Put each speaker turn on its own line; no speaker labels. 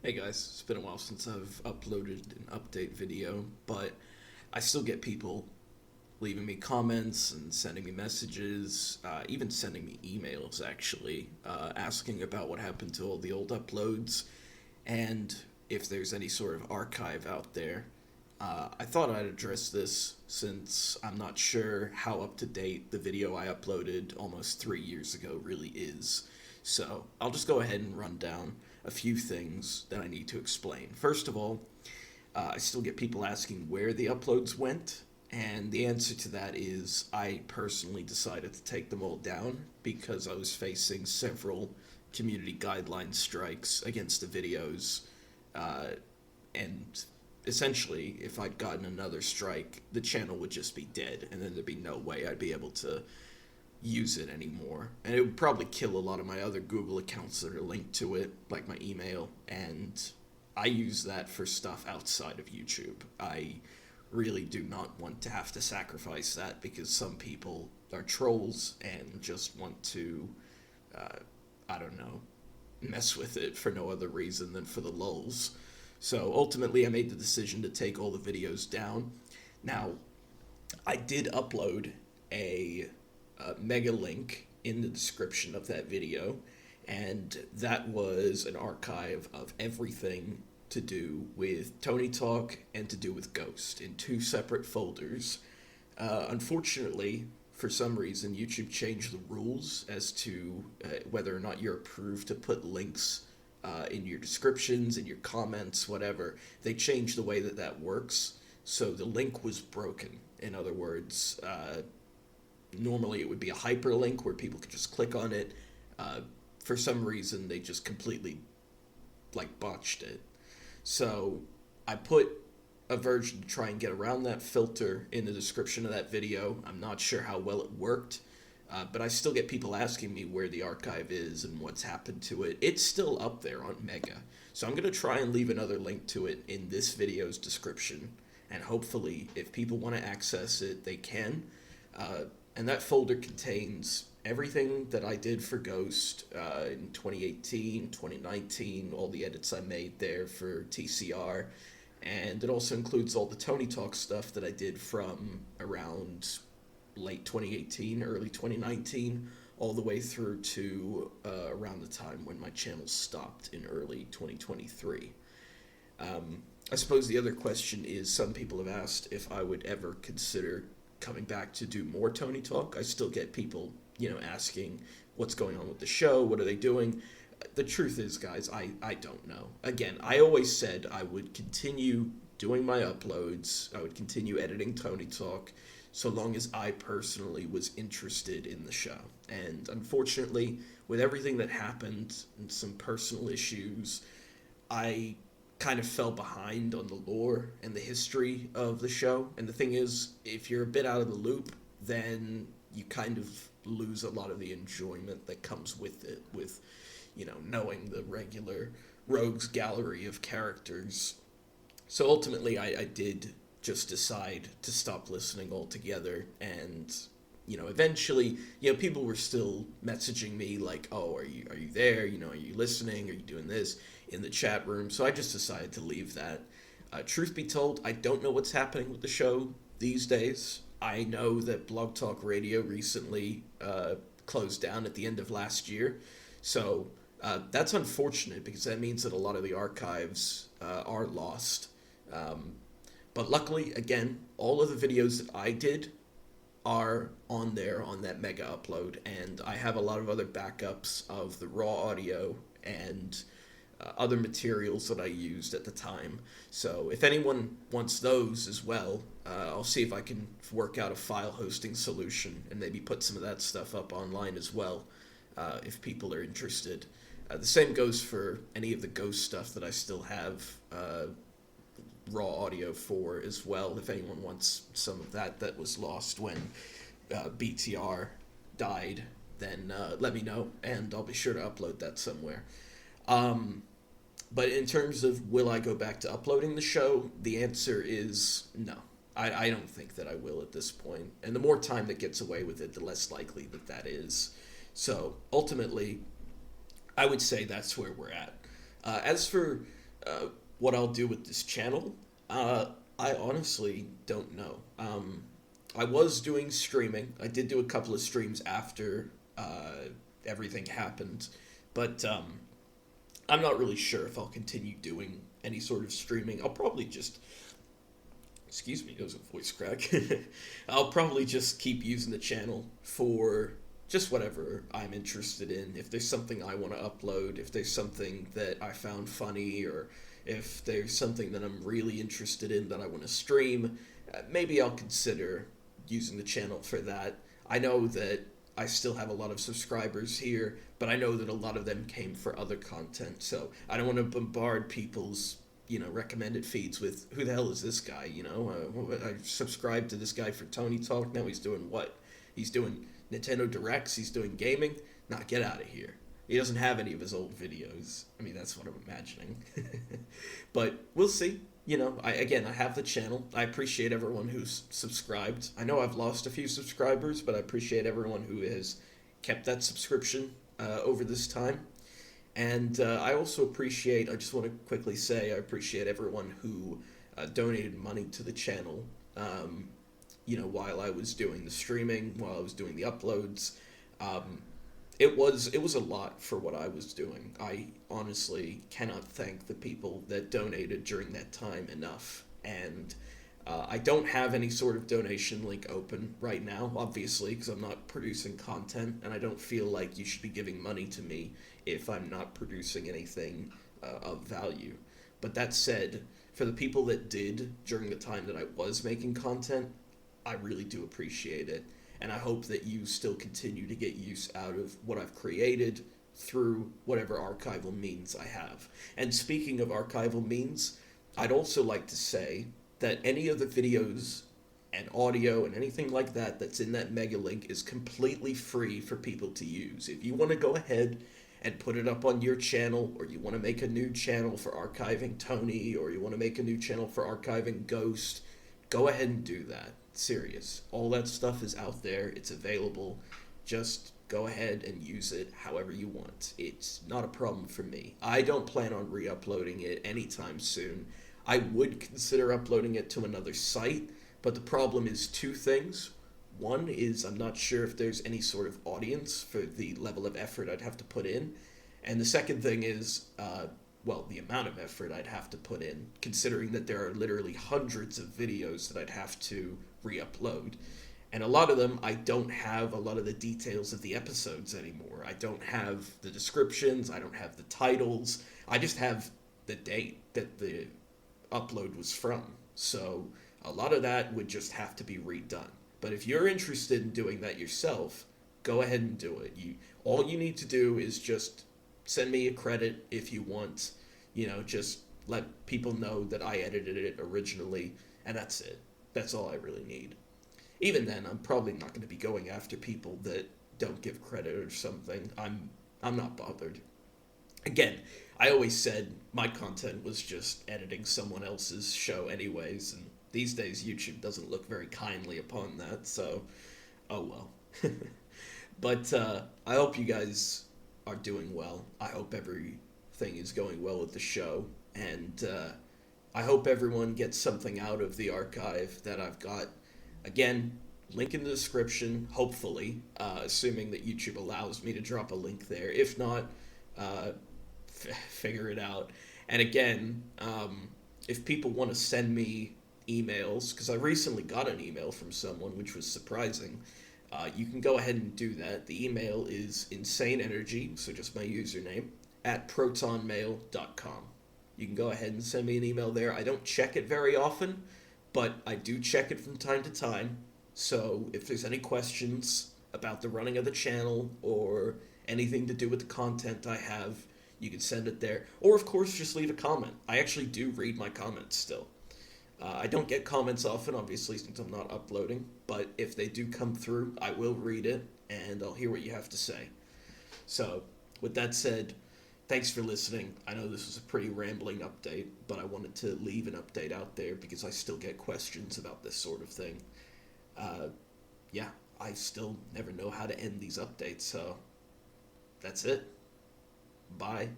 Hey guys, it's been a while since I've uploaded an update video, but I still get people leaving me comments and sending me messages, even sending me emails actually, asking about what happened to all the old uploads and if there's any sort of archive out there. I thought I'd address this since I'm not sure how up to date the video I uploaded almost 3 years ago really is. So I'll just go ahead and run down a few things that I need to explain. First of all, I still get people asking where the uploads went, and the answer to that is I personally decided to take them all down because I was facing several community guideline strikes against the videos, and essentially, if I'd gotten another strike, the channel would just be dead, and then there'd be no way I'd be able to use it anymore. And it would probably kill a lot of my other Google accounts that are linked to it, like my email, and I use that for stuff outside of YouTube. I really do not want to have to sacrifice that because some people are trolls and just want to, uh, I don't know, mess with it for no other reason than for the lulz. So ultimately, I made the decision to take all the videos down. Now, I did upload a mega link in the description of that video, and that was an archive of everything to do with Tony Talk and to do with Ghost in two separate folders. Unfortunately, for some reason, YouTube changed the rules as to whether or not you're approved to put links in your descriptions, in your comments, whatever. They changed the way that that works, so the link was broken. In other words, normally it would be a hyperlink where people could just click on it. For some reason, they just completely botched it. So I put a version to try and get around that filter in the description of that video. I'm not sure how well it worked, but I still get people asking me where the archive is and what's happened to it. It's still up there on Mega. So I'm going to try and leave another link to it in this video's description. And hopefully, if people want to access it, they can. And that folder contains everything that I did for Ghost in 2018, 2019, all the edits I made there for TCR. And it also includes all the Tony Talk stuff that I did from around late 2018, early 2019, all the way through to around the time when my channel stopped in early 2023. I suppose the other question is some people have asked if I would ever consider coming back to do more Tony Talk. I still get people, asking what's going on with the show, what are they doing? The truth is, guys, I don't know. Again, I always said I would continue doing my uploads, I would continue editing Tony Talk, so long as I personally was interested in the show. And unfortunately, with everything that happened and some personal issues, I kind of fell behind on the lore and the history of the show. And the thing is, if you're a bit out of the loop, then you kind of lose a lot of the enjoyment that comes with it, with, knowing the regular rogues gallery of characters. So ultimately, I did just decide to stop listening altogether. And, eventually, people were still messaging me like, oh, are you there? Are you listening? Are you doing this in the chat room? So I just decided to leave that. Truth be told, I don't know what's happening with the show these days. I know that Blog Talk Radio recently closed down at the end of last year. So that's unfortunate because that means that a lot of the archives are lost. But luckily, again, all of the videos that I did are on there on that mega upload, and I have a lot of other backups of the raw audio and other materials that I used at the time. So if anyone wants those as well, I'll see if I can work out a file hosting solution and maybe put some of that stuff up online as well, if people are interested. The same goes for any of the Ghost stuff that I still have raw audio for as well, if anyone wants some of that was lost when BTR died, then let me know, and I'll be sure to upload that somewhere. But in terms of will I go back to uploading the show, the answer is no. I don't think that I will at this point. And the more time that gets away with it, the less likely that is. So ultimately, I would say that's where we're at. As for What I'll do with this channel, I honestly don't know. I was doing streaming. I did do a couple of streams after everything happened, but I'm not really sure if I'll continue doing any sort of streaming. I'll probably just, excuse me, that was a voice crack. I'll probably just keep using the channel for just whatever I'm interested in. If there's something I want to upload, if there's something that I found funny, or if there's something that I'm really interested in that I want to stream, maybe I'll consider using the channel for that. I know that I still have a lot of subscribers here, but I know that a lot of them came for other content, so I don't want to bombard people's recommended feeds with who the hell is this guy? I subscribed to this guy for Tony Talk. Now he's doing what? He's doing Nintendo Directs. He's doing gaming. Nah, get out of here. He doesn't have any of his old videos. I mean, that's what I'm imagining. But we'll see. I have the channel. I appreciate everyone who's subscribed. I know I've lost a few subscribers, but I appreciate everyone who has kept that subscription over this time. And I also appreciate, I just want to quickly say, I appreciate everyone who donated money to the channel, while I was doing the streaming, while I was doing the uploads. It was a lot for what I was doing. I honestly cannot thank the people that donated during that time enough. And I don't have any sort of donation link open right now, obviously, because I'm not producing content, and I don't feel like you should be giving money to me if I'm not producing anything of value. But that said, for the people that did during the time that I was making content, I really do appreciate it. And I hope that you still continue to get use out of what I've created through whatever archival means I have. And speaking of archival means, I'd also like to say that any of the videos and audio and anything like that that's in that mega link is completely free for people to use. If you want to go ahead and put it up on your channel, or you want to make a new channel for archiving Tony, or you want to make a new channel for archiving Ghost, go ahead and do that. Serious. All that stuff is out there. It's available. Just go ahead and use it however you want. It's not a problem for me. I don't plan on re-uploading it anytime soon. I would consider uploading it to another site, but the problem is two things. One is I'm not sure if there's any sort of audience for the level of effort I'd have to put in. And the second thing is, the amount of effort I'd have to put in, considering that there are literally hundreds of videos that I'd have to re-upload. And a lot of them, I don't have a lot of the details of the episodes anymore. I don't have the descriptions, I don't have the titles, I just have the date that the upload was from. So a lot of that would just have to be redone. But if you're interested in doing that yourself, go ahead and do it. All you need to do is just send me a credit if you want. Just let people know that I edited it originally, and that's it. That's all I really need. Even then, I'm probably not going to be going after people that don't give credit or something. I'm not bothered. Again, I always said my content was just editing someone else's show anyways, and these days YouTube doesn't look very kindly upon that, so oh well. But I hope you guys are doing well. I hope everything is going well with the show, and I hope everyone gets something out of the archive that I've got. Again, link in the description, hopefully, assuming that YouTube allows me to drop a link there. If not, figure it out. And again, if people want to send me emails, because I recently got an email from someone, which was surprising, you can go ahead and do that. The email is insaneenergy, so just my username, at protonmail.com. You can go ahead and send me an email there. I don't check it very often, but I do check it from time to time. So if there's any questions about the running of the channel or anything to do with the content I have, you can send it there. Or, of course, just leave a comment. I actually do read my comments still. I don't get comments often, obviously, since I'm not uploading. But if they do come through, I will read it, and I'll hear what you have to say. So, with that said, thanks for listening. I know this was a pretty rambling update, but I wanted to leave an update out there because I still get questions about this sort of thing. I still never know how to end these updates, so that's it. Bye.